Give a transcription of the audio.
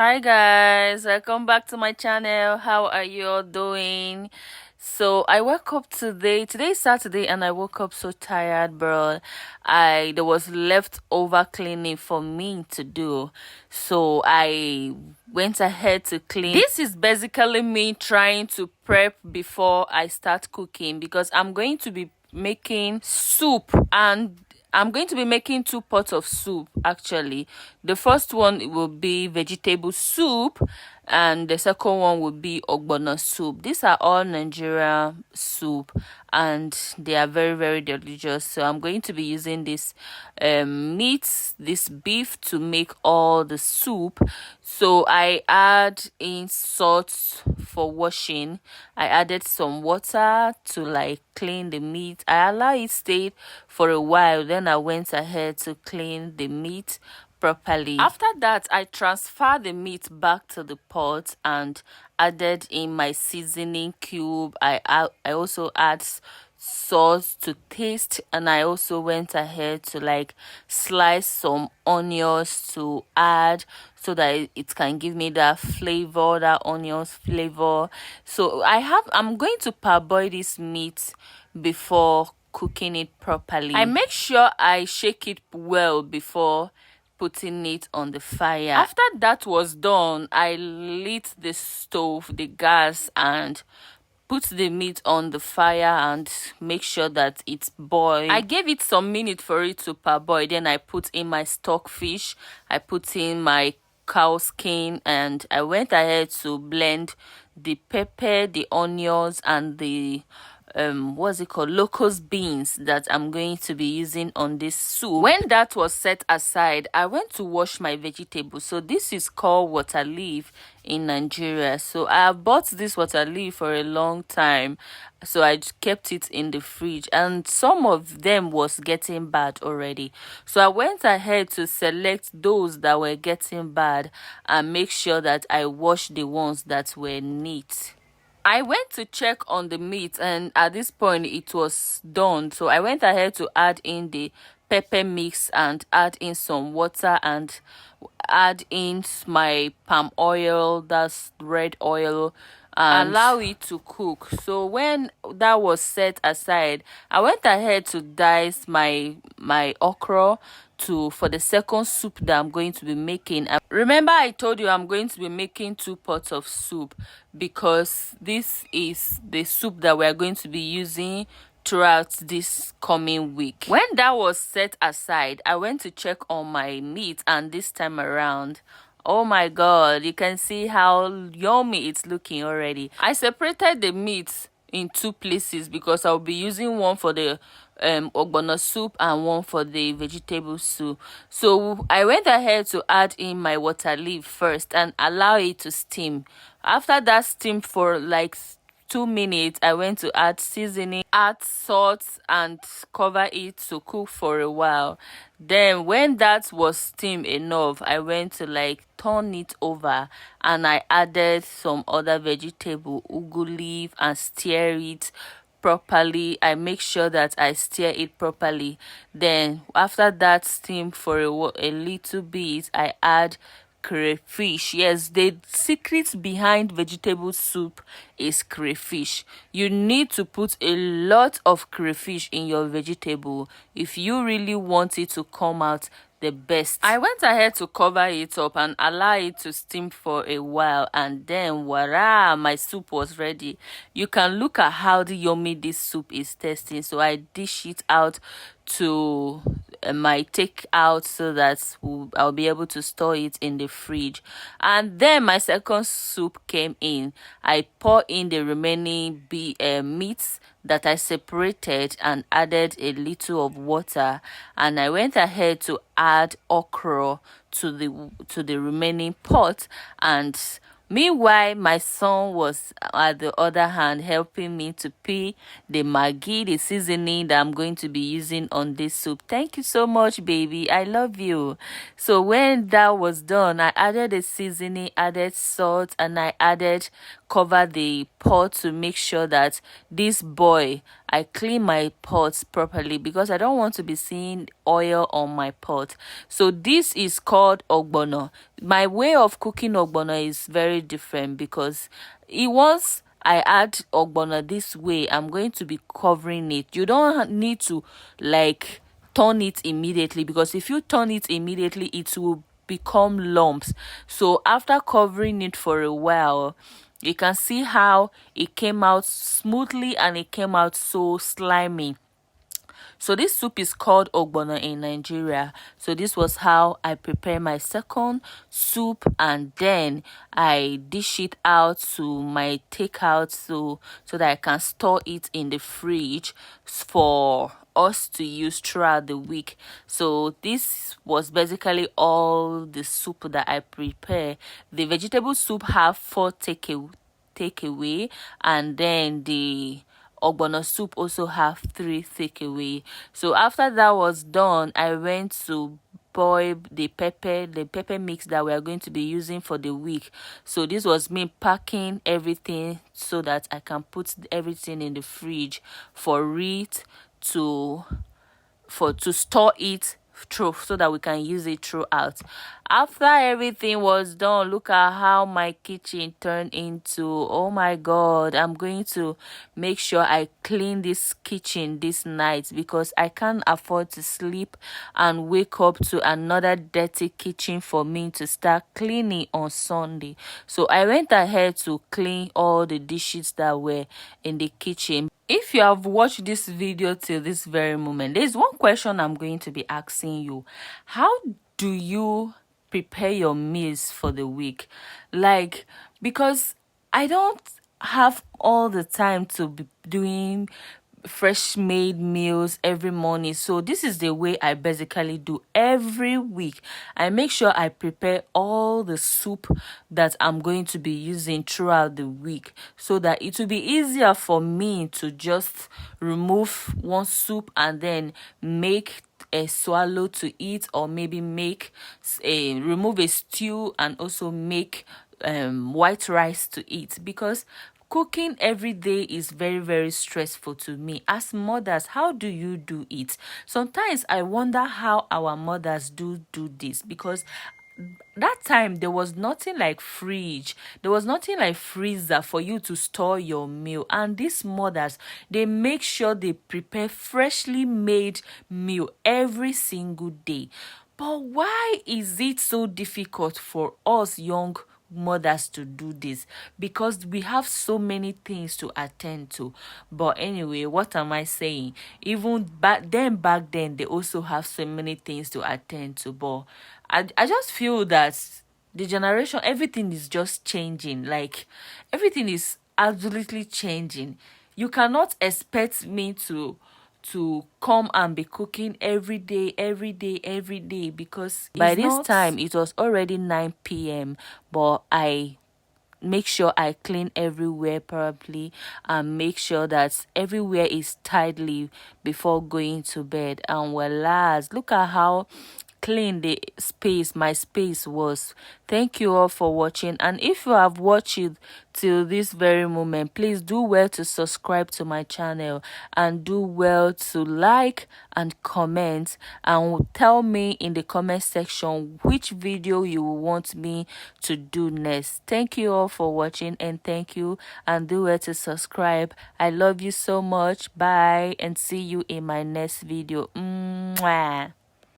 Hi guys, welcome back to my channel. How are you all doing? So I woke up today. Today is Saturday and I woke up so tired, bro. There was leftover cleaning for me to do. So I went ahead to clean. This is basically me trying to prep before I start cooking because I'm going to be making soup, and I'm going to be making two pots of soup actually. The first one will be vegetable soup and the second one will be Ogbono soup. These are all Nigerian soup and they are very very delicious. So I'm going to be using this meat, this beef to make all the soup. So I add in salt for washing. I added some water to like clean the meat. I allow it stay for a while, then I went ahead to clean the meat properly. After that, I transferred the meat back to the pot and added in my seasoning cube. I also add salt to taste, and I also went ahead to like slice some onions to add so that it can give me that flavor, that onions flavor. So I'm going to parboil this meat before cooking it properly. I make sure I shake it well before putting it on the fire. After that was done, I lit the stove, the gas, and put the meat on the fire and make sure that it's boiled. I gave it some minutes for it to parboil. Then I put in my stock fish, I put in my cow skin, and I went ahead to blend the pepper, the onions, and the what's it called, locust beans that I'm going to be using on this soup. When that was set aside, I went to wash my vegetables. So this is called water leaf in Nigeria. So I have bought this water leaf for a long time, so I kept it in the fridge, and some of them was getting bad already. So I went ahead to select those that were getting bad and make sure that I washed the ones that were neat. I went to check on the meat, and at this point it was done. So I went ahead to add in the pepper mix and add in some water and add in my palm oil, that's red oil, and allow it to cook. So when that was set aside, I went ahead to dice my okra for the second soup that I'm going to be making. Remember I told you I'm going to be making two pots of soup because this is the soup that we're going to be using throughout this coming week. When that was set aside, I went to check on my meat, and this time around, oh my god, you can see how yummy it's looking already. I separated the meat in two places because I'll be using one for the ogbono soup and one for the vegetable soup. So I went ahead to add in my water leaf first and allow it to steam. After that steam for like 2 minutes, I went to add seasoning, add salt, and cover it to cook for a while. Then when that was steamed enough, I went to like turn it over and I added some other vegetable, ugu leaf, and stir it properly. I make sure that I stir it properly. Then after that steam for a little bit, I add crayfish. Yes, the secret behind vegetable soup is crayfish. You need to put a lot of crayfish in your vegetable if you really want it to come out the best. I went ahead to cover it up and allow it to steam for a while, and then voila, my soup was ready. You can look at how yummy this soup is tasting. So I dish it out to my takeout so that I'll be able to store it in the fridge. And then my second soup came in. I pour in the remaining meats that I separated and added a little of water, and I went ahead to add okra to the remaining pot. And meanwhile, my son was at the other hand helping me to peel the maggi, the seasoning that I'm going to be using on this soup. Thank you so much, baby. I love you. So when that was done, I added the seasoning, added salt, and I covered the pot to make sure that this boil I clean my pots properly because I don't want to be seeing oil on my pot. So this is called ogbono. My way of cooking ogbono is very different because once I add ogbono this way, I'm going to be covering it. You don't need to like turn it immediately, because if you turn it immediately it will become lumps. So after covering it for a while, you can see how it came out smoothly and it came out so slimy. So this soup is called ogbono in Nigeria. So this was how I prepare my second soup, and then I dish it out to my takeout so that I can store it in the fridge for us to use throughout the week. So this was basically all the soup that I prepare. The vegetable soup have 4 takeaway, and then the ogbono soup also have 3 takeaway. So after that was done, I went to boil the pepper mix that we are going to be using for the week. So this was me packing everything so that I can put everything in the fridge for it to store it through, so that we can use it throughout. After everything was done, look at how my kitchen turned into. Oh my god, I'm going to make sure I clean this kitchen this night, because I can't afford to sleep and wake up to another dirty kitchen for me to start cleaning on Sunday. So I went ahead to clean all the dishes that were in the kitchen. If you have watched this video till this very moment, there's one question I'm going to be asking you. How do you prepare your meals for the week? Like, because I don't have all the time to be doing fresh made meals every morning. So this is the way I basically do every week. I make sure I prepare all the soup that I'm going to be using throughout the week, so that it will be easier for me to just remove one soup and then make a swallow to eat, or maybe make remove a stew and also make white rice to eat. Because cooking every day is very, very stressful to me. As mothers, how do you do it? Sometimes I wonder how our mothers do this, because that time there was nothing like fridge, there was nothing like freezer for you to store your meal. And these mothers, they make sure they prepare freshly made meal every single day. But why is it so difficult for us young mothers to do this? Because we have so many things to attend to. But anyway, what am I saying? Even back then they also have so many things to attend to. But I just feel that the generation, everything is just changing. Like, everything is absolutely changing. You cannot expect me to come and be cooking every day, because by this time it was already 9 p.m. But I make sure I clean everywhere properly and make sure that everywhere is tidily before going to bed. And well, look at how clean my space was. Thank you all for watching, and if you have watched it till this very moment, please do well to subscribe to my channel, and do well to like and comment, and tell me in the comment section which video you want me to do next. Thank you all for watching, and thank you, and do well to subscribe. I love you so much. Bye, and see you in my next video. Mwah.